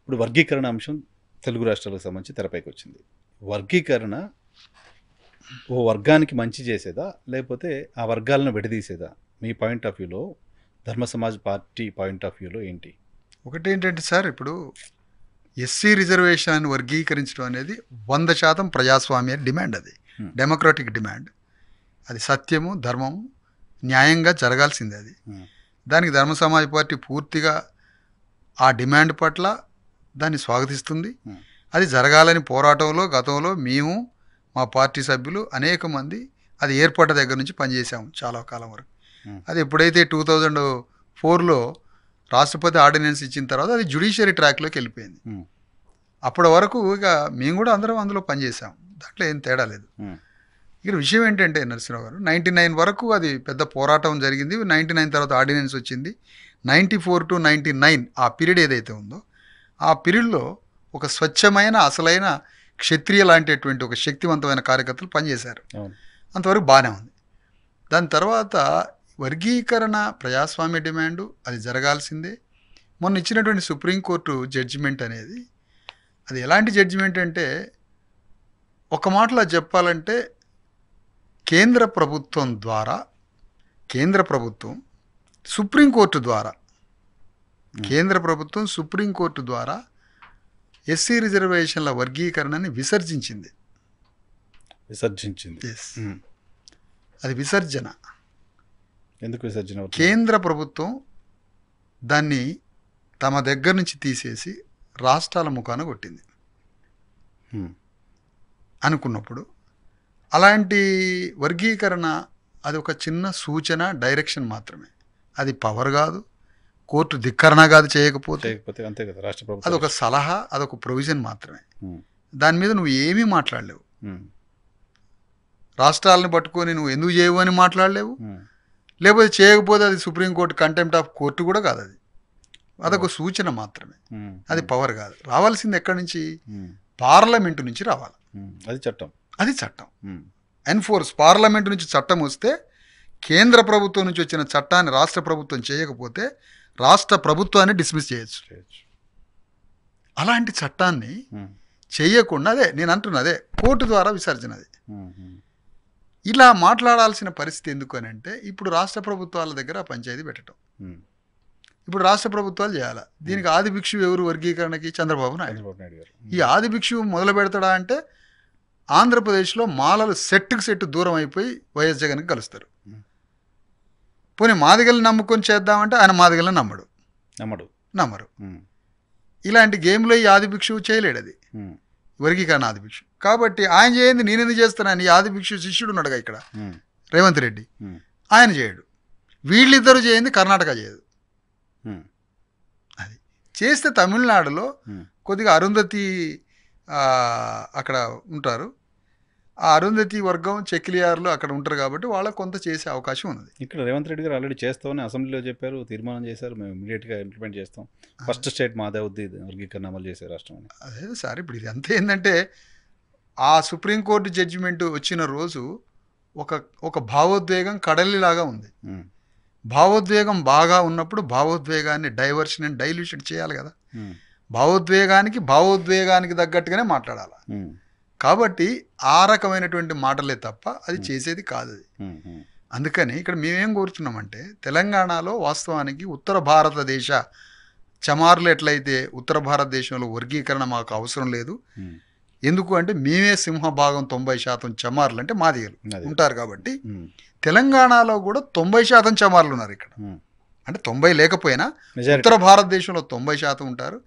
ఇప్పుడు వర్గీకరణ అంశం తెలుగు రాష్ట్రాలకు సంబంధించి తెరపైకి వచ్చింది. వర్గీకరణ ఓ వర్గానికి మంచి చేసేదా? లేకపోతే ఆ వర్గాలను విడదీసేదా? మీ పాయింట్ ఆఫ్ వ్యూలో, ధర్మ సమాజ్ పార్టీ పాయింట్ ఆఫ్ వ్యూలో ఏంటి? ఒకటేంటంటే సార్, ఇప్పుడు ఎస్సీ రిజర్వేషన్ వర్గీకరించడం అనేది 100% ప్రజాస్వామ్య డిమాండ్. అది డెమోక్రాటిక్ డిమాండ్. అది సత్యము, ధర్మము, న్యాయంగా జరగాల్సిందే. అది దానికి ధర్మ సమాజ్ పార్టీ పూర్తిగా ఆ డిమాండ్ పట్ల దాన్ని స్వాగతిస్తుంది. అది జరగాలని పోరాటంలో గతంలో మేము, మా పార్టీ సభ్యులు అనేక మంది అది ఏర్పడ్డ దగ్గర నుంచి పనిచేసాము చాలా కాలం వరకు. అది ఎప్పుడైతే 2004లో రాష్ట్రపతి ఆర్డినెన్స్ ఇచ్చిన తర్వాత అది జ్యుడిషియరీ ట్రాక్లోకి వెళ్ళిపోయింది. అప్పటి వరకు ఇక మేము కూడా అందరం అందులో పనిచేసాం, దాంట్లో ఏం తేడా లేదు. ఇక్కడ విషయం ఏంటంటే నరసింహరావు గారు, 99 వరకు అది పెద్ద పోరాటం జరిగింది. 99 తర్వాత ఆర్డినెన్స్ వచ్చింది. 94 to 99 ఆ పీరియడ్ ఏదైతే ఉందో ఆ పీరియడ్లో ఒక స్వచ్ఛమైన అసలైన క్షత్రియ లాంటిటువంటి ఒక శక్తివంతమైన కార్యకర్తలు పనిచేశారు. అంతవరకు బాగానే ఉంది. దాని తర్వాత వర్గీకరణ ప్రజాస్వామ్య డిమాండు, అది జరగాల్సిందే. మొన్న ఇచ్చినటువంటి సుప్రీంకోర్టు జడ్జిమెంట్ అనేది అది ఎలాంటి జడ్జిమెంట్ అంటే, ఒక మాటలో చెప్పాలంటే కేంద్ర ప్రభుత్వం సుప్రీంకోర్టు ద్వారా ఎస్సీ రిజర్వేషన్ల వర్గీకరణని విసర్జించింది. అది విసర్జన. ఎందుకు విసర్జన? కేంద్ర ప్రభుత్వం దాన్ని తమ దగ్గర నుంచి తీసేసి రాష్ట్రాల ముఖాన కొట్టింది అనుకున్నప్పుడు, అలాంటి వర్గీకరణ అది ఒక చిన్న సూచన, డైరెక్షన్ మాత్రమే. అది పవర్ కాదు, కోర్టు ధిక్కరణ కాదు చేయకపోతే. అంతే కదా, రాష్ట్ర ప్రభుత్వం అదొక సలహా, అదొక ప్రొవిజన్ మాత్రమే. దాని మీద నువ్వు ఏమీ మాట్లాడలేవు. రాష్ట్రాలను పట్టుకొని నువ్వు ఎందుకు చేయవు అని మాట్లాడలేవు. లేకపోతే చేయకపోతే అది సుప్రీంకోర్టు కంటెంప్ట్ ఆఫ్ కోర్టు కూడా కాదు. అదొక సూచన మాత్రమే, అది పవర్ కాదు. రావాల్సింది ఎక్కడి నుంచి? పార్లమెంటు నుంచి రావాలి. అది చట్టం ఎన్ఫోర్స్. పార్లమెంటు నుంచి చట్టం వస్తే, కేంద్ర ప్రభుత్వం నుంచి వచ్చిన చట్టాన్ని రాష్ట్ర ప్రభుత్వం చేయకపోతే రాష్ట్ర ప్రభుత్వాన్ని డిస్మిస్ చేయొచ్చు. అలాంటి చట్టాన్ని చేయకుండా నేను అంటున్నదే కోర్టు ద్వారా విసర్జన. అది ఇలా మాట్లాడాల్సిన పరిస్థితి ఎందుకు అని అంటే, ఇప్పుడు రాష్ట్ర ప్రభుత్వాల దగ్గర పంచాయతీ పెట్టడం. ఇప్పుడు రాష్ట్ర ప్రభుత్వాలు చేయాలి. దీనికి ఆది భిక్షువు ఎవరు వర్గీకరణకి? చంద్రబాబు నాయుడు గారు. ఈ ఆది భిక్షువు మొదలు పెడతాడా అంటే, ఆంధ్రప్రదేశ్లో మాలలు సెట్టుకు సెట్టు దూరం అయిపోయి వైఎస్ జగన్కి కలుస్తారు. పోనీ మాదిగల్ని నమ్ముకొని చేద్దామంటే ఆయన మాదిగల్ని నమ్మరు. ఇలాంటి గేమ్లో ఈ ఆది భిక్షువు చేయలేడు. అది వర్గీకరణ ఆది భిక్షువు. కాబట్టి ఆయన చేయండి నేనెందుకు చేస్తానని ఈ ఆది భిక్షువు శిష్యుడు ఉన్నాడుగా ఇక్కడ, రేవంత్ రెడ్డి, ఆయన చేయడు. వీళ్ళిద్దరు చేయండి కర్ణాటక చేయదు. అది చేస్తే తమిళనాడులో కొద్దిగా అరుంధతి అక్కడ ఉంటారు. ఆ అరుంధతి వర్గం చెక్కిలియార్లు అక్కడ ఉంటారు కాబట్టి వాళ్ళకు కొంత చేసే అవకాశం ఉన్నది. ఇక్కడ రేవంత్ రెడ్డి గారు ఆల్రెడీ చేస్తామని అసెంబ్లీలో చెప్పారు, తీర్మానం చేశారు, మేము ఇమీడియట్గా ఇంప్లిమెంట్ చేస్తాం, ఫస్ట్ స్టేట్ మాదే అవుద్ది వర్గీకరణ అమలు చేసే రాష్ట్రం అని. అదే సార్, ఇప్పుడు ఇది అంతా ఏంటంటే, ఆ సుప్రీంకోర్టు జడ్జిమెంట్ వచ్చిన రోజు ఒక భావోద్వేగం కడలిలాగా ఉంది. భావోద్వేగం బాగా ఉన్నప్పుడు భావోద్వేగాన్ని డైవర్షన్ అండ్ డైల్యూషన్ చేయాలి కదా. భావోద్వేగానికి తగ్గట్టుగానే మాట్లాడాలి. కాబట్టి ఆ రకమైనటువంటి మాటలే తప్ప అది చేసేది కాదు. అది అందుకని ఇక్కడ మేమేం కోరుతున్నామంటే, తెలంగాణలో వాస్తవానికి ఉత్తర భారతదేశ చమార్లు ఎట్లయితే ఉత్తర భారతదేశంలో వర్గీకరణ మాకు అవసరం లేదు. ఎందుకు అంటే మేమే సింహభాగం 90% చమార్లు అంటే మాదిగలు ఉంటారు కాబట్టి, తెలంగాణలో కూడా 90% చమార్లు ఉన్నారు ఇక్కడ. అంటే 90 లేకపోయినా ఉత్తర భారతదేశంలో 90% ఉంటారు.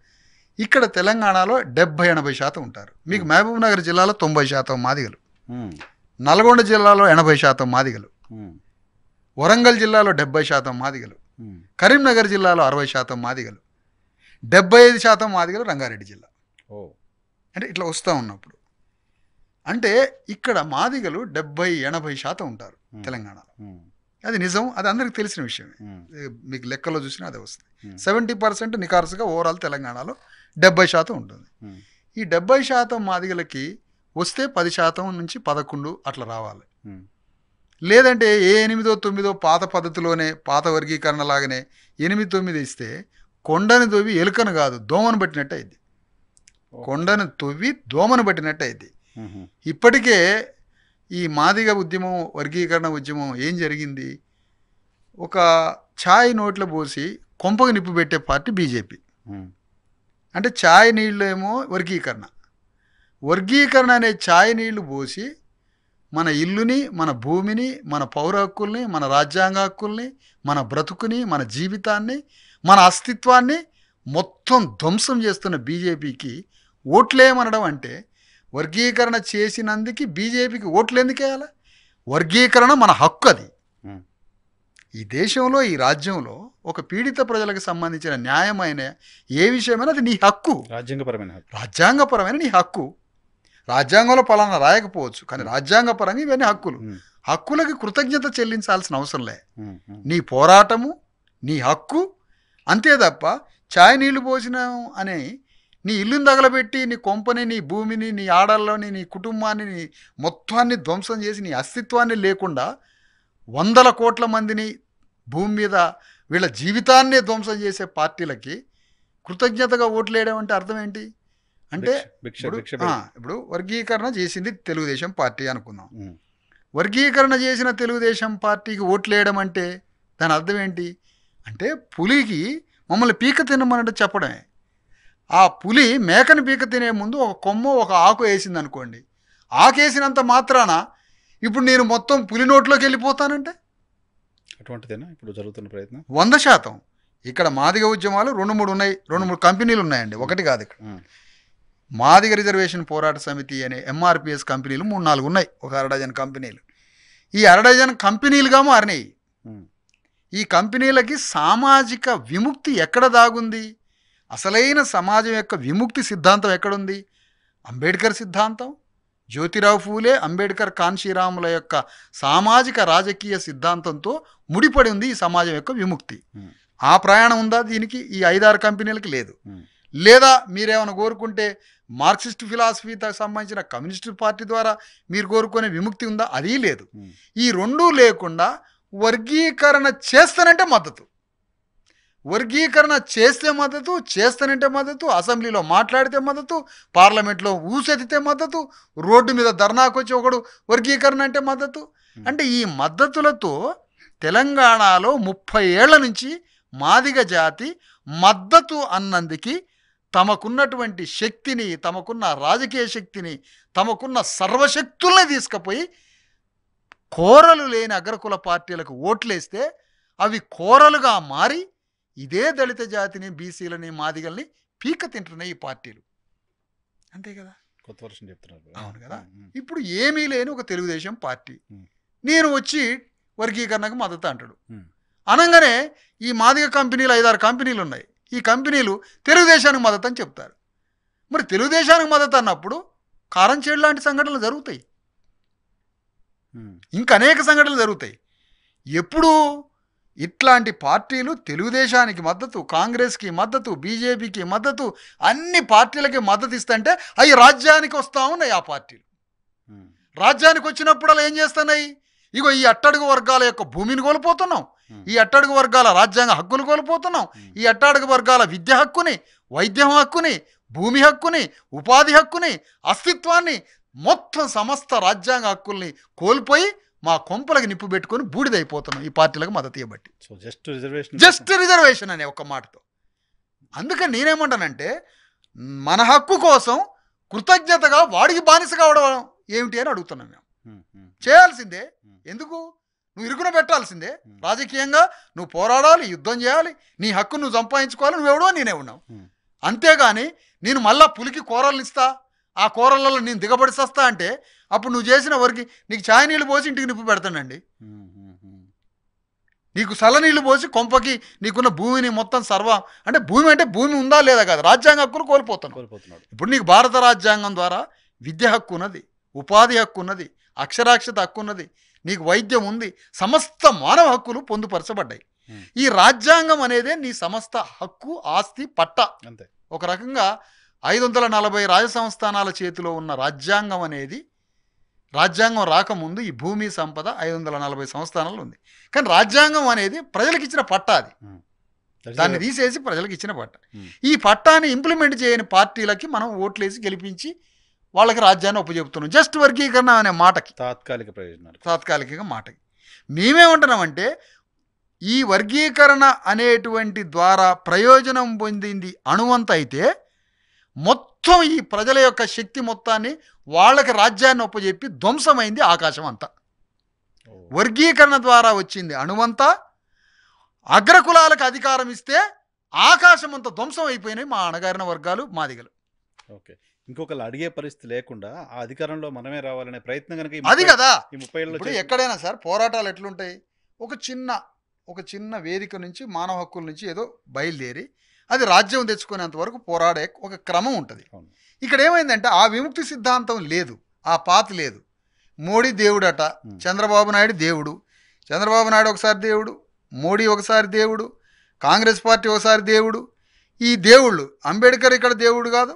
ఇక్కడ తెలంగాణలో 70-80% ఉంటారు. మీకు మహబూబ్ నగర్ జిల్లాలో 90% మాదిగలు, నల్గొండ జిల్లాలో 80% మాదిగలు, వరంగల్ జిల్లాలో 70% మాదిగలు, కరీంనగర్ జిల్లాలో 60% మాదిగలు, 75% మాదిగలు రంగారెడ్డి జిల్లా. అంటే ఇట్లా వస్తూ ఉన్నప్పుడు అంటే ఇక్కడ మాదిగలు 70-80% ఉంటారు తెలంగాణలో. అది నిజం, అది అందరికి తెలిసిన విషయమే. మీకు లెక్కలో చూసినా అదే వస్తుంది. 70% నికార్సుగా ఓవరాల్ తెలంగాణలో 70% ఉంటుంది. ఈ 70% మాదిగలకి వస్తే 10% నుంచి 11 అట్లా రావాలి. లేదంటే ఏ 8-9 పాత పద్ధతిలోనే పాత వర్గీకరణ లాగానే 8-9 ఇస్తే కొండని దోవి ఎలుకను కాదు దోమను పట్టినట్టు అయింది. కొండను తవ్వి దోమను పట్టినట్టు అయింది. మ్మ్. ఇప్పటికే ఈ మాదిగ ఉద్యమం, వర్గీకరణ ఉద్యమం ఏం జరిగింది? ఒక ఛాయ్ నోట్లో పోసి కొంపకు నిప్పు పెట్టే పార్టీ బీజేపీ. మ్మ్. అంటే ఛాయ్ నీళ్ళు ఏమో వర్గీకరణ, వర్గీకరణ అనే ఛాయ్ నీళ్లు పోసి మన ఇల్లుని, మన భూమిని, మన పౌర హక్కుల్ని, మన రాజ్యాంగ హక్కుల్ని, మన బ్రతుకుని, మన జీవితాన్ని, మన అస్తిత్వాన్ని మొత్తం ధ్వంసం చేస్తున్న బీజేపీకి ఓట్లేమనడం అంటే, వర్గీకరణ చేసినందుకు బీజేపీకి ఓట్లు ఎందుకు వేయాలి? వర్గీకరణ మన హక్కు. అది మ్మ్. ఈ దేశంలో, ఈ రాజ్యంలో ఒక పీడిత ప్రజలకు సంబంధించిన న్యాయమైన ఏ విషయమైనా అది నీ హక్కు, రాజ్యాంగపరమైన హక్కు. రాజ్యాంగపరమైన నీ హక్కు. రాజ్యాంగంలో పలానా రాయకపోవచ్చు, కానీ రాజ్యాంగపరంగా ఇవన్నీ హక్కులు. మ్మ్. హక్కులకి కృతజ్ఞత చెల్లించాల్సిన అవసరం లే. మ్మ్. మ్మ్. నీ పోరాటము, నీ హక్కు అంతే తప్ప ఛాయ్ నీళ్లు పోసినాం అనే నీ ఇల్లుని తగలబెట్టి, నీ కొంపని, నీ భూమిని, నీ ఆడల్లోని, నీ కుటుంబాన్ని, నీ మొత్తాన్ని ధ్వంసం చేసి నీ అస్తిత్వాన్ని లేకుండా 100 కోట్ల మందిని భూమి మీద వీళ్ళ జీవితాన్నే ధ్వంసం చేసే పార్టీలకి కృతజ్ఞతగా ఓట్లు వేయడం అంటే అర్థం ఏంటి? అంటే భిక్ష ఇప్పుడు భిక్ష పెట్టి. ఇప్పుడు వర్గీకరణ చేసింది తెలుగుదేశం పార్టీ అనుకుందాం. మ్మ్. వర్గీకరణ చేసిన తెలుగుదేశం పార్టీకి ఓట్లు వేయడం అంటే దాని అర్థం ఏంటి? అంటే పులికి మమ్మల్ని పీక తినమన్నట్టు చెప్పడమే. ఆ పులి మేకని పీక తినే ముందు ఒక కొమ్మ, ఒక ఆకు వేసింది అనుకోండి, ఆకేసినంత మాత్రాన ఇప్పుడు నేను మొత్తం పులి నోట్లోకి వెళ్ళిపోతానంటే అటువంటిదేనా ఇప్పుడు జరుగుతున్న ప్రయత్నం? 100%. ఇక్కడ మాదిగ ఉద్యమాలు 2-3 ఉన్నాయి, 2-3 కంపెనీలు ఉన్నాయండి, ఒకటి కాదు. ఇక్కడ మ్మ్. మాదిగ రిజర్వేషన్ పోరాట సమితి అనే ఎంఆర్పిఎస్ కంపెనీలు 3-4 ఉన్నాయి, ఒక 1/2 డజన్ కంపెనీలు. ఈ 1/2 డజన్ కంపెనీలుగా మారినాయి. మ్మ్. ఈ కంపెనీలకి సామాజిక విముక్తి ఎక్కడ దాగుంది? అసలైన సమాజం యొక్క విముక్తి సిద్ధాంతం ఎక్కడుంది? అంబేద్కర్ సిద్ధాంతం, జ్యోతిరావు ఫూలే, అంబేద్కర్, కాన్షీరాముల యొక్క సామాజిక రాజకీయ సిద్ధాంతంతో ముడిపడి ఉంది ఈ సమాజం యొక్క విముక్తి. మ్మ్. ఆ ప్రయాణం ఉందా దీనికి? ఈ 5-6 కంపెనీలకి లేదు. మ్మ్. లేదా మీరేమైనా కోరుకుంటే మార్క్సిస్ట్ ఫిలాసఫీతో సంబంధించిన కమ్యూనిస్టు పార్టీ ద్వారా మీరు కోరుకునే విముక్తి ఉందా? అది లేదు. మ్మ్. ఈ రెండూ లేకుండా వర్గీకరణ చేస్తానంటే మద్దతు, వర్గీకరణ చేస్తే మద్దతు, చేస్తానంటే మద్దతు, అసెంబ్లీలో మాట్లాడితే మద్దతు, పార్లమెంట్లో ఊసెత్తితే మద్దతు, రోడ్డు మీద ధర్నాకు వచ్చి ఒకడు వర్గీకరణ అంటే మద్దతు. అంటే ఈ మద్దతులతో తెలంగాణలో 30 ఏళ్ల నుంచి మాదిగ జాతి మద్దతు అన్నందుకి తమకున్నటువంటి శక్తిని, తమకున్న రాజకీయ శక్తిని, తమకున్న సర్వశక్తుల్ని తీసుకుపోయి కోరలు లేని అగ్రకుల పార్టీలకు ఓట్లేస్తే అవి కోరలుగా మారి ఇదే దళిత జాతిని, బీసీలని, మాదిగల్ని పీక తింటున్నాయి ఈ పార్టీలు. అంతే కదా? కొత్త వర్షం చెప్తున్నారు. అవును కదా? మ్మ్. ఇప్పుడు ఏమీ లేని ఒక తెలుగుదేశం పార్టీ మ్మ్. నేను వచ్చి వర్గీకరణకు మద్దతు అంటాడు. మ్మ్. అనగానే ఈ మాదిగ కంపెనీలు 5-6 కంపెనీలు ఉన్నాయి, ఈ కంపెనీలు తెలుగుదేశానికి మద్దతు అని చెప్తారు. మరి తెలుగుదేశానికి మద్దతు అన్నప్పుడు కారం చేడు లాంటి సంఘటనలు జరుగుతాయి, మ్మ్. ఇంకా అనేక సంఘటనలు జరుగుతాయి. ఎప్పుడు ఇట్లాంటి పార్టీలు తెలుగుదేశానికి మద్దతు, కాంగ్రెస్కి మద్దతు, బీజేపీకి మద్దతు, అన్ని పార్టీలకి మద్దతు ఇస్తుంటే అవి రాజ్యానికి వస్తూ ఉన్నాయి. ఆ పార్టీలు మ్మ్. రాజ్యానికి వచ్చినప్పుడల్లా ఏం చేస్తున్నాయి? ఇగో ఈ అట్టడుగు వర్గాల యొక్క భూమిని కోల్పోతున్నాం, ఈ అట్టడుగు వర్గాల రాజ్యాంగ హక్కులు కోల్పోతున్నాం, ఈ అట్టడుగు వర్గాల విద్య హక్కుని, వైద్యం హక్కుని, భూమి హక్కుని, ఉపాధి హక్కుని, అస్తిత్వాన్ని, మొత్తం సమస్త రాజ్యాంగ హక్కుల్ని కోల్పోయి మా కొంపలకి నిప్పు పెట్టుకొని బూడిదైపోతున్నాం ఈ పార్టీలకు మద్దతు ఇవ్వబట్టి. So just reservation, just reservation అనే ఒక మాటతో. అందుకని నేనేమంటానంటే మన హక్కు కోసం కృతజ్ఞతగా వాడికి బానిస కావడం ఏమిటి అని అడుగుతున్నాం మేము. మ్మ్. మ్మ్. చేయాల్సిందే. ఎందుకు? నువ్వు ఇరుకున పెట్టాల్సిందే. రాజకీయంగా నువ్వు పోరాడాలి, యుద్ధం చేయాలి, నీ హక్కు నువ్వు సంపాదించుకోవాలి, నువ్వెవడో నేనే ఉన్నావు. అంతేగాని నేను మళ్ళా పులికి కూరలు ఇస్తా, ఆ కూరలలో నేను దిగబడి సస్తా అంటే అప్పుడు నువ్వు చేసిన వరకు నీకు ఛాయ్ నీళ్ళు పోసి ఇంటికి నిప్పు పెడతానండి, మ్మ్. మ్మ్. నీకు చల్లనీళ్ళు పోసి కొంపకి నీకున్న భూమిని మొత్తం అంటే భూమి ఉందా లేదా కాదు, రాజ్యాంగ హక్కులు కోల్పోతున్నావు. ఇప్పుడు నీకు భారత రాజ్యాంగం ద్వారా విద్య హక్కు ఉన్నది, ఉపాధి హక్కు ఉన్నది, అక్షరాస్యత హక్కు ఉన్నది, నీకు వైద్యం ఉంది, సమస్త మానవ హక్కులు పొందుపరచబడ్డాయి. ఈ రాజ్యాంగం అనేదే నీ సమస్త హక్కు, ఆస్తి, పట్ట. అంతే. ఒక రకంగా 540 రాజ సంస్థానాల చేతిలో ఉన్న రాజ్యాంగం అనేది, రాజ్యాంగం రాకముందు ఈ భూమి సంపద 540 సంస్థానాలు ఉంది. కానీ రాజ్యాంగం అనేది ప్రజలకు ఇచ్చిన పట్ట. అది దాన్ని తీసేసి ప్రజలకు ఇచ్చిన పట్ట. ఈ పట్టాన్ని ఇంప్లిమెంట్ చేయని పార్టీలకి మనం ఓట్లేసి గెలిపించి వాళ్ళకి రాజ్యాన్ని ఒప్పచెప్తున్నాం జస్ట్ వర్గీకరణ అనే మాటకి, తాత్కాలిక ప్రయోజనాలు, తాత్కాలికంగా మాటకి. మేమేమంటున్నామంటే ఈ వర్గీకరణ అనేటువంటి ద్వారా ప్రయోజనం పొందింది అణువంత అయితే మొత్తం ఈ ప్రజల యొక్క శక్తి మొత్తాన్ని వాళ్ళకి రాజ్యాన్ని ఒప్పచెప్పి ధ్వంసమైంది ఆకాశం అంతా. వర్గీకరణ ద్వారా వచ్చింది అణువంతా, అగ్రకులాలకు అధికారం ఇస్తే ఆకాశం అంతా ధ్వంసం అయిపోయినాయి మా అణగారిన వర్గాలు, మాదిగలు. ఓకే, ఇంకొకరు అడిగే పరిస్థితి లేకుండా ఆ అధికారంలో మనమే రావాలనే ప్రయత్నం కనుక అది కదా ఈ 30 ఏళ్ళలో ఇప్పుడు ఎక్కడైనా సార్ పోరాటాలు ఎట్లుంటాయి, ఒక చిన్న వేదిక నుంచి మానవ హక్కుల నుంచి ఏదో బయలుదేరి అది రాజ్యం తెచ్చుకునేంత వరకు పోరాడే ఒక క్రమం ఉంటుంది. ఇక్కడ ఏమైందంటే ఆ విముక్తి సిద్ధాంతం లేదు, ఆ పాత లేదు. మోడీ దేవుడట, చంద్రబాబు నాయుడు దేవుడు, చంద్రబాబు నాయుడు ఒకసారి దేవుడు, మోడీ ఒకసారి దేవుడు, కాంగ్రెస్ పార్టీ ఒకసారి దేవుడు. ఈ దేవుళ్ళు అంబేద్కర్ ఇక్కడ దేవుడు కాదు,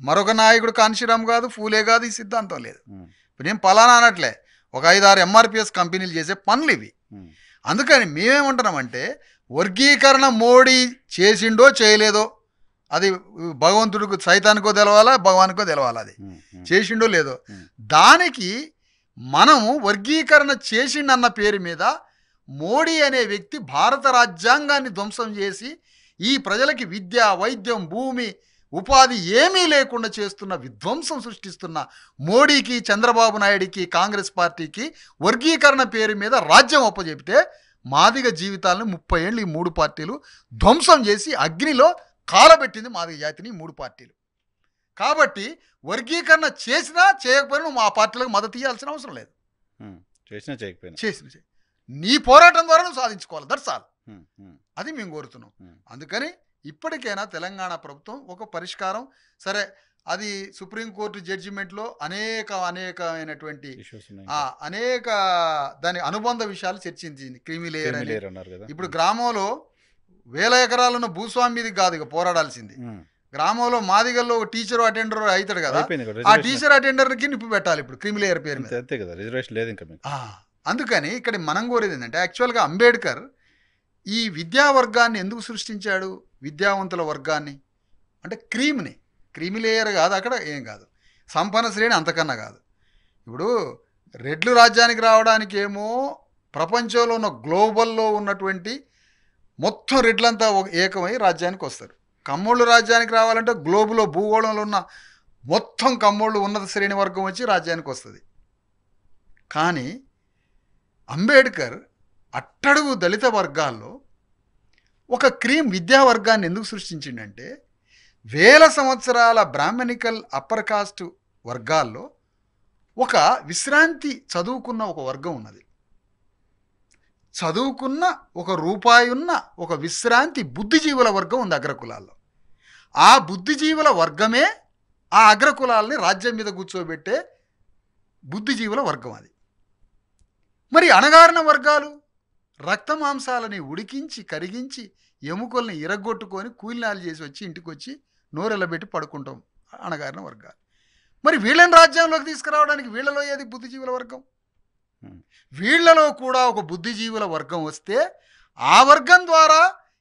మరొక నాయకుడు కాన్షీరామ్ కాదు, ఫూలే కాదు, ఈ సిద్ధాంతం లేదు. ఇప్పుడు నేను పలానా అనట్లే, ఒక 5-6 ఎంఆర్పిఎస్ కంపెనీలు చేసే పనులు ఇవి. అందుకని మేమేమంటున్నామంటే వర్గీకరణ మోడీ చేసిండో చేయలేదో అది భగవంతుడికి సైతానికో తెలవాలా, భగవానికో తెలవాలా, అది చేసిండో లేదో. దానికి మనము వర్గీకరణ చేసిండన్న పేరు మీద మోడీ అనే వ్యక్తి భారత రాజ్యాంగాన్ని ధ్వంసం చేసి ఈ ప్రజలకి విద్య, వైద్యం, భూమి, ఉపాధి ఏమీ లేకుండా చేస్తున్న, విధ్వంసం సృష్టిస్తున్న మోడీకి, చంద్రబాబు నాయుడికి, కాంగ్రెస్ పార్టీకి వర్గీకరణ పేరు మీద రాజ్యం అప్పచెపితే మాదిగ జీవితాలను 30 ఏళ్ళు ఈ 3 పార్టీలు ధ్వంసం చేసి అగ్నిలో కాలబెట్టింది మాదిగ జాతిని 3 పార్టీలు. కాబట్టి వర్గీకరణ చేసినా చేయకపోయినా మా పార్టీలకు మద్దతు ఇవ్వాల్సిన అవసరం లేదు. చేసిన నీ పోరాటం ద్వారా నువ్వు సాధించుకోవాలి, దట్స్ ఆల్. అది మేము కోరుతున్నాం. అందుకని ఇప్పటికైనా తెలంగాణ ప్రభుత్వం ఒక పరిష్కారం, సరే అది సుప్రీంకోర్టు జడ్జిమెంట్లో అనేకమైనటువంటి అనేక దాని అనుబంధ విషయాలు చర్చించింది. క్రీమీ లేయర్ అని. ఇప్పుడు గ్రామంలో 1000 ఎకరాలున్న భూస్వామి మీది కాదు ఇక పోరాడాల్సింది. గ్రామంలో మాదిగల్లో ఒక టీచర్ అటెండర్ అవుతాడు కదా, ఆ టీచర్ అటెండర్కి నిప్పు పెట్టాలి ఇప్పుడు క్రీమీ లేయర్ పేరు మీద. అందుకని ఇక్కడ మనం కోరేది ఏంటంటే యాక్చువల్గా అంబేద్కర్ ఈ విద్యా వర్గాన్ని ఎందుకు సృష్టించాడు, విద్యావంతుల వర్గాన్ని అంటే క్రీమీ లేయర్ కాదు, అక్కడ ఏం కాదు, సంపన్న శ్రేణి అంతకన్నా కాదు. ఇప్పుడు రెడ్లు రాజ్యానికి రావడానికి ఏమో ప్రపంచంలో ఉన్న గ్లోబల్లో ఉన్నటువంటి మొత్తం రెడ్లంతా ఏకమై రాజ్యానికి వస్తారు. కమ్మోళ్ళు రాజ్యానికి రావాలంటే గ్లోబులో భూగోళంలో ఉన్న మొత్తం కమ్మోళ్ళు ఉన్నత శ్రేణి వర్గం వచ్చి రాజ్యానికి వస్తుంది. కానీ అంబేద్కర్ అట్టడుగు దళిత వర్గాల్లో ఒక విద్యా వర్గాన్ని ఎందుకు సృష్టించిండంటే 1000 సంవత్సరాల బ్రాహ్మణికల్ అప్పర్ కాస్ట్ వర్గాల్లో ఒక విశ్రాంతి చదువుకున్న ఒక వర్గం ఉన్నది. చదువుకున్న ఒక రూపాయి ఉన్న ఒక విశ్రాంతి బుద్ధిజీవుల వర్గం ఉంది అగ్రకులాల్లో. ఆ బుద్ధిజీవుల వర్గమే ఆ అగ్రకులాలని రాజ్యం మీద కూర్చోబెట్టే బుద్ధిజీవుల వర్గం అది. మరి అణగారిన వర్గాలు రక్త మాంసాలని ఉడికించి కరిగించి ఎముకల్ని ఇరగొట్టుకొని కూలినాలు చేసి వచ్చి ఇంటికి వచ్చి నోరెళ్ళబెట్టి పడుకుంటాం అణగారిన వర్గాలు. మరి వీళ్ళని రాజ్యంలోకి తీసుకురావడానికి వీళ్ళలో ఏది బుద్ధిజీవుల వర్గం? వీళ్లలో కూడా ఒక బుద్ధిజీవుల వర్గం వస్తే ఆ వర్గం ద్వారా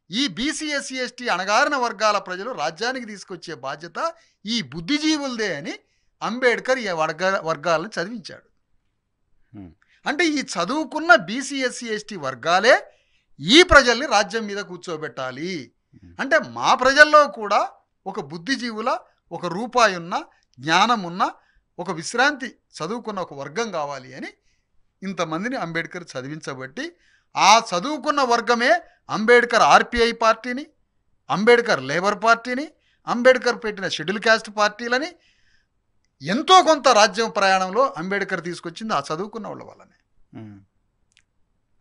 ఈ బీసీ, ఎస్సీ, ఎస్టీ అణగారిన వర్గాల ప్రజలు రాజ్యానికి తీసుకొచ్చే బాధ్యత ఈ బుద్ధిజీవులదే అని అంబేద్కర్ ఈ వర్గాలను చదివించాడు. అంటే ఈ చదువుకున్న బీసీ, ఎస్సీ, ఎస్టీ వర్గాలే ఈ ప్రజల్ని రాజ్యం మీద కూర్చోబెట్టాలి. అంటే మా ప్రజల్లో కూడా ఒక బుద్ధిజీవుల, ఒక రూపాయి ఉన్న, జ్ఞానం ఉన్న, ఒక విశ్రాంతి చదువుకున్న ఒక వర్గం కావాలి అని ఇంతమందిని అంబేద్కర్ చదివించబట్టి ఆ చదువుకున్న వర్గమే అంబేద్కర్ ఆర్పిఐ పార్టీని, అంబేద్కర్ లేబర్ పార్టీని, అంబేద్కర్ పెట్టిన షెడ్యూల్ క్యాస్ట్ పార్టీలని ఎంతో కొంత రాజ్యం ప్రయాణంలో అంబేద్కర్ తీసుకొచ్చింది ఆ చదువుకున్న వాళ్ళ వల్లనే.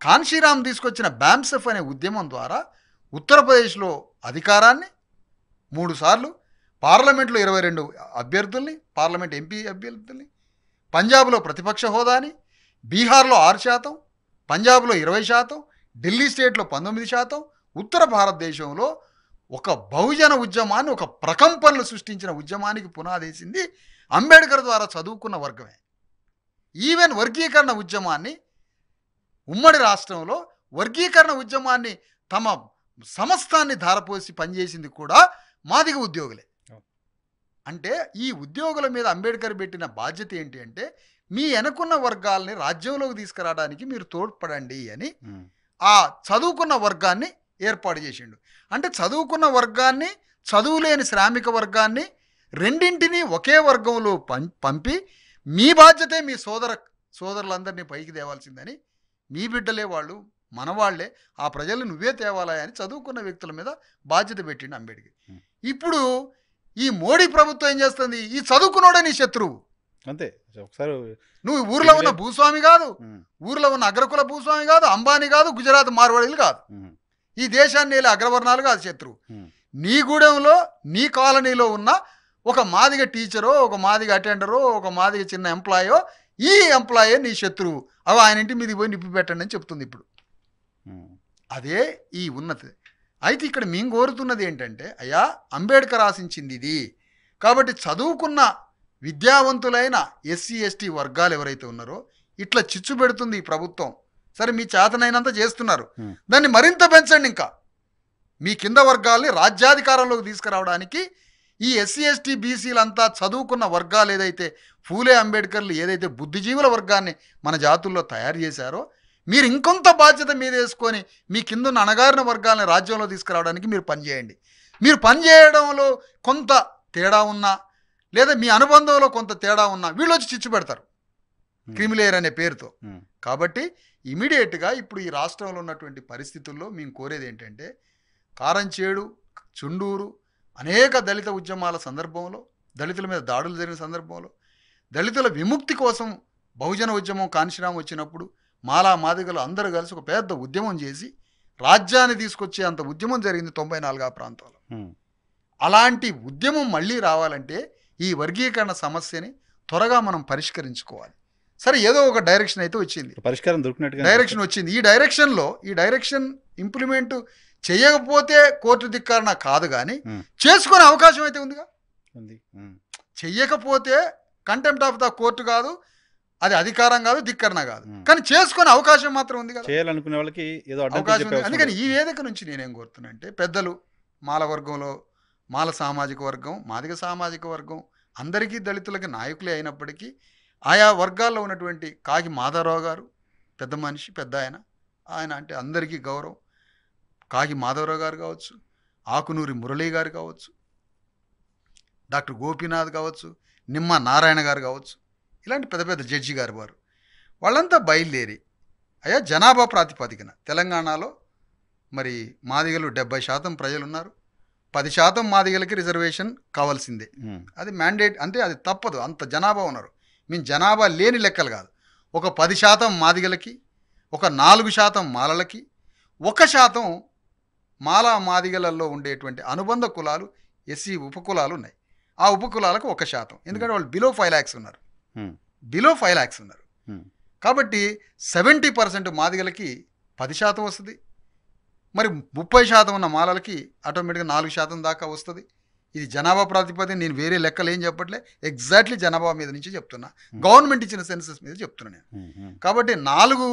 కాన్షీరామ్ తీసుకొచ్చిన బ్యామ్సెఫ్ అనే ఉద్యమం ద్వారా ఉత్తరప్రదేశ్లో అధికారాన్ని 3 సార్లు, పార్లమెంట్లో 22 అభ్యర్థుల్ని, పార్లమెంట్ ఎంపీ అభ్యర్థుల్ని, పంజాబ్లో ప్రతిపక్ష హోదాని, బీహార్లో 6%, పంజాబ్లో 20%, ఢిల్లీ స్టేట్లో 19%, ఉత్తర భారతదేశంలో ఒక బహుజన ఉద్యమాన్ని, ఒక ప్రకంపనలు సృష్టించిన ఉద్యమానికి పునాదేసింది అంబేద్కర్ ద్వారా చదువుకున్న వర్గమే. ఈవెన్ వర్గీకరణ ఉద్యమాన్ని ఉమ్మడి రాష్ట్రంలో వర్గీకరణ ఉద్యమాన్ని తమ సమస్తాన్ని ధారపోసి పనిచేసింది కూడా మాదిగ ఉద్యోగులే. అంటే ఈ ఉద్యోగుల మీద అంబేద్కర్ పెట్టిన బాధ్యత ఏంటి అంటే మీ వెనకున్న వర్గాల్ని రాజ్యంలోకి తీసుకురావడానికి మీరు తోడ్పడండి అని ఆ చదువుకున్న వర్గాన్ని ఏర్పాటు చేసిండు. అంటే చదువుకున్న వర్గాన్ని, చదువులేని శ్రామిక వర్గాన్ని రెండింటినీ ఒకే వర్గంలో పంపి మీ బాధ్యతే మీ సోదరులందరినీ పైకి తేవాల్సిందని, మీ బిడ్డలే వాళ్ళు, మనవాళ్లే, ఆ ప్రజలు నువ్వే తేవాలా అని చదువుకున్న వ్యక్తుల మీద బాధ్యత పెట్టిండు అంబేద్కర్. ఇప్పుడు ఈ మోడీ ప్రభుత్వం ఏం చేస్తుంది? ఈ చదువుకున్నోడే నీ శత్రువు. అంతే. ఒకసారి నువ్వు ఊర్లో ఉన్న భూస్వామి కాదు, ఊర్లో ఉన్న అగ్రకుల భూస్వామి కాదు, అంబానీ కాదు, గుజరాత్ మార్వాడీలు కాదు, ఈ దేశాన్ని నేలే అగ్రవర్ణాలు కాదు శత్రువు. నీ గూడెంలో నీ కాలనీలో ఉన్న ఒక మాదిగ టీచరో, ఒక మాదిగ అటెండరో, ఒక మాదిగ చిన్న ఎంప్లాయో, ఈ ఎంప్లాయే నీ శత్రువు. అవి ఆయన ఇంటి మీదకి పోయి నిప్పి పెట్టండి అని చెప్తుంది ఇప్పుడు. అదే ఈ ఉన్నతి. అయితే ఇక్కడ మేము కోరుతున్నది ఏంటంటే, అయ్యా అంబేద్కర్ ఆశించింది ఇది కాబట్టి చదువుకున్న విద్యావంతులైన ఎస్సీ ఎస్టీ వర్గాలు ఎవరైతే ఉన్నారో ఇట్లా చిచ్చు పెడుతుంది ఈ ప్రభుత్వం. సరే మీ చేతనైనంత చేస్తున్నారు, దాన్ని మరింత పెంచండి. ఇంకా మీ కింద వర్గాల్ని రాజ్యాధికారంలోకి తీసుకురావడానికి ఈ ఎస్సీ ఎస్టీ బీసీలంతా చదువుకున్న వర్గాలు ఏదైతే ఫూలే అంబేద్కర్లు ఏదైతే బుద్ధిజీవుల వర్గాన్ని మన జాతుల్లో తయారు చేశారో మీరు ఇంకొంత బాధ్యత మీద వేసుకొని మీ కిందున్న అణగారిన వర్గాలని రాజ్యంలో తీసుకురావడానికి మీరు పనిచేయండి. మీరు పనిచేయడంలో కొంత తేడా ఉన్నా లేదా మీ అనుబంధంలో కొంత తేడా ఉన్నా వీళ్ళు వచ్చి చిచ్చు పెడతారు క్రిమిలేయర్ అనే పేరుతో. కాబట్టి ఇమీడియట్గా ఇప్పుడు ఈ రాష్ట్రంలో ఉన్నటువంటి పరిస్థితుల్లో మేము కోరేది ఏంటంటే, కారంచేడు, చుండూరు అనేక దళిత ఉద్యమాల సందర్భంలో, దళితుల మీద దాడులు జరిగిన సందర్భంలో, దళితుల విముక్తి కోసం బహుజన ఉద్యమం కాన్షిరామ్ వచ్చినప్పుడు మాలా మాదిగలు అందరూ కలిసి ఒక పెద్ద ఉద్యమం చేసి రాజ్యాన్ని తీసుకొచ్చే అంత ఉద్యమం జరిగింది 94 ఆ ప్రాంతంలో. అలాంటి ఉద్యమం మళ్ళీ రావాలంటే ఈ వర్గీకరణ సమస్యని త్వరగా మనం పరిష్కరించుకోవాలి. సరే ఏదో ఒక డైరెక్షన్ అయితే వచ్చింది, పరిష్కారం దొరికినట్టుగా డైరెక్షన్ వచ్చింది. ఈ డైరెక్షన్ ఇంప్లిమెంట్ చేయకపోతే కోర్టు ధిక్కారణ కాదు, కానీ చేసుకునే అవకాశం అయితే ఉందిగా. చెయ్యకపోతే కంటెంప్ట్ ఆఫ్ ద కోర్టు కాదు, అది అధికారం కాదు, ధిక్కరణ కాదు, కానీ చేసుకునే అవకాశం మాత్రం ఉంది కదా, చేయాలనుకునే వాళ్ళకి ఏదో అవకాశం ఉంది. అందుకని ఈ వేదిక నుంచి నేనేం కోరుతున్నా అంటే, పెద్దలు మాల వర్గంలో మాల సామాజిక వర్గం, మాదిగ సామాజిక వర్గం అందరికీ దళితులకి నాయకులే అయినప్పటికీ ఆయా వర్గాల్లో ఉన్నటువంటి కాగి మాధవరావు గారు పెద్ద మనిషి, పెద్ద ఆయన అంటే అందరికీ గౌరవం. కాగి మాధవరావు గారు కావచ్చు, ఆకునూరి మురళీ గారు కావచ్చు, డాక్టర్ గోపీనాథ్ కావచ్చు, నిమ్మ నారాయణ గారు కావచ్చు, ఇలాంటి పెద్ద పెద్ద జడ్జి గారు వాళ్ళంతా బయలుదేరి అయ్యా జనాభా ప్రాతిపదికన తెలంగాణలో మరి మాదిగలు 70% ప్రజలు ఉన్నారు, 10% మాదిగలకి రిజర్వేషన్ కావాల్సిందే, అది మ్యాండేట్. అంటే అది తప్పదు, అంత జనాభా ఉన్నారు. మేము జనాభా లేని లెక్కలు కాదు. ఒక 10% మాదిగలకి, ఒక 4% మాలలకి, 1% మాలా మాదిగలలో ఉండేటువంటి అనుబంధ కులాలు ఎస్సీ ఉపకులాలు ఉన్నాయి. ఆ ఉపకులాలకు 1%, ఎందుకంటే వాళ్ళు బిలో 5 lakhs ఉన్నారు, బిలో 5 lakhs ఉన్నారు. కాబట్టి 70% మాదిగలకి 10% వస్తుంది, మరి 30% ఉన్న మాలలకి ఆటోమేటిక్గా 4% దాకా వస్తుంది. ఇది జనాభా ప్రాతిపదికన, నేను వేరే లెక్కలు ఏం చెప్పట్లే, ఎగ్జాక్ట్లీ జనాభా మీద నుంచి చెప్తున్నా, గవర్నమెంట్ ఇచ్చిన సెన్సస్ మీద చెప్తున్నా నేను. కాబట్టి 4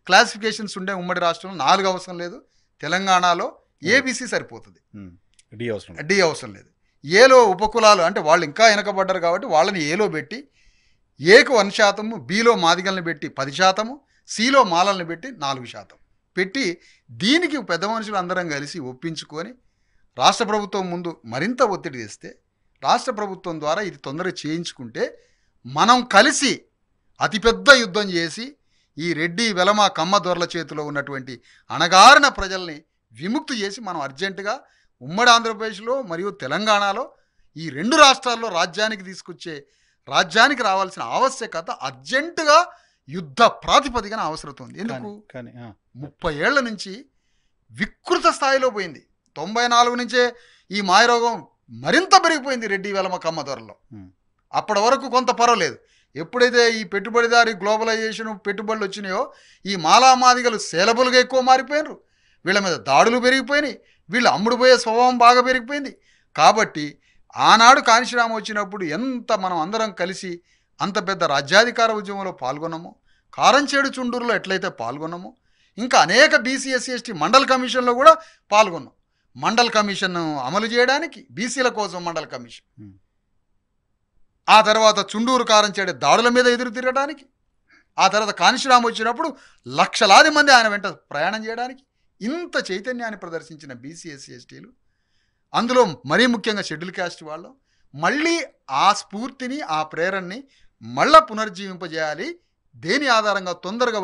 క్లాసిఫికేషన్స్ ఉండే ఉమ్మడి రాష్ట్రంలో 4 అవసరం లేదు. తెలంగాణలో ఏబీసీ సరిపోతుంది, డి అవసరం లేదు. ఏలో ఉపకులాలు అంటే వాళ్ళు ఇంకా వెనకబడ్డారు కాబట్టి వాళ్ళని ఏలో పెట్టి, ఏకు 1%, బిలో మాదిగల్ని పెట్టి 10%, సిలో మాలల్ని పెట్టి 4% పెట్టి, దీనికి పెద్ద మనుషులు అందరం కలిసి ఒప్పించుకొని రాష్ట్ర ప్రభుత్వం ముందు మరింత ఒత్తిడి తెస్తే, రాష్ట్ర ప్రభుత్వం ద్వారా ఇది తొందరగా చేయించుకుంటే మనం కలిసి అతిపెద్ద యుద్ధం చేసి ఈ రెడ్డి వెలమ కమ్మ దొరల చేతిలో ఉన్నటువంటి అణగారిన ప్రజల్ని విముక్తి చేసి మనం అర్జెంటుగా ఉమ్మడి ఆంధ్రప్రదేశ్లో మరియు తెలంగాణలో ఈ 2 రాష్ట్రాల్లో రాజ్యానికి రావాల్సిన ఆవశ్యకత అర్జెంటుగా యుద్ధ ప్రాతిపదికన అవసరం ఉంది. ఎందుకు? 30 ఏళ్ల నుంచి వికృత స్థాయిలో పోయింది. 94 నుంచే ఈ మాయరోగం మరింత పెరిగిపోయింది రెడ్డి వెలమ కమ్మ ధరలో. అప్పటి వరకు కొంత పర్వాలేదు. ఎప్పుడైతే ఈ పెట్టుబడిదారి గ్లోబలైజేషన్ పెట్టుబడులు వచ్చినాయో ఈ మాలామాదిగలు సేలబులుగా ఎక్కువ మారిపోయినారు, వీళ్ళ మీద దాడులు పెరిగిపోయినాయి, వీళ్ళు అమ్ముడుపోయే స్వభావం బాగా పెరిగిపోయింది. కాబట్టి ఆనాడు కాంశీరామ్ వచ్చినప్పుడు ఎంత మనం అందరం కలిసి అంత పెద్ద రాజ్యాధికార ఉద్యమంలో పాల్గొన్నామో, కారంచేడు చుండూరులో ఎట్లయితే పాల్గొన్నామో, ఇంకా అనేక బీసీ ఎస్సీ ఎస్టీ మండల్ కమిషన్లో కూడా పాల్గొన్నాం. మండల్ కమిషన్ అమలు చేయడానికి, బీసీల కోసం మండల్ కమిషన్, ఆ తర్వాత చుండూరు కారంచేడు దాడుల మీద ఎదురు తిరగడానికి, ఆ తర్వాత కానిశ్రామ్ వచ్చినప్పుడు లక్షలాది మంది ఆయన వెంట ప్రయాణం చేయడానికి, ఇంత చైతన్యాన్ని ప్రదర్శించిన బీసీ ఎస్సీ ఎస్టీలు, అందులో మరీ ముఖ్యంగా షెడ్యూల్ క్యాస్ట్ వాళ్ళు, మళ్ళీ ఆ స్ఫూర్తిని, ఆ ప్రేరణని మళ్ళా పునర్జీవింపజేయాలి. దేని ఆధారంగా? తొందరగా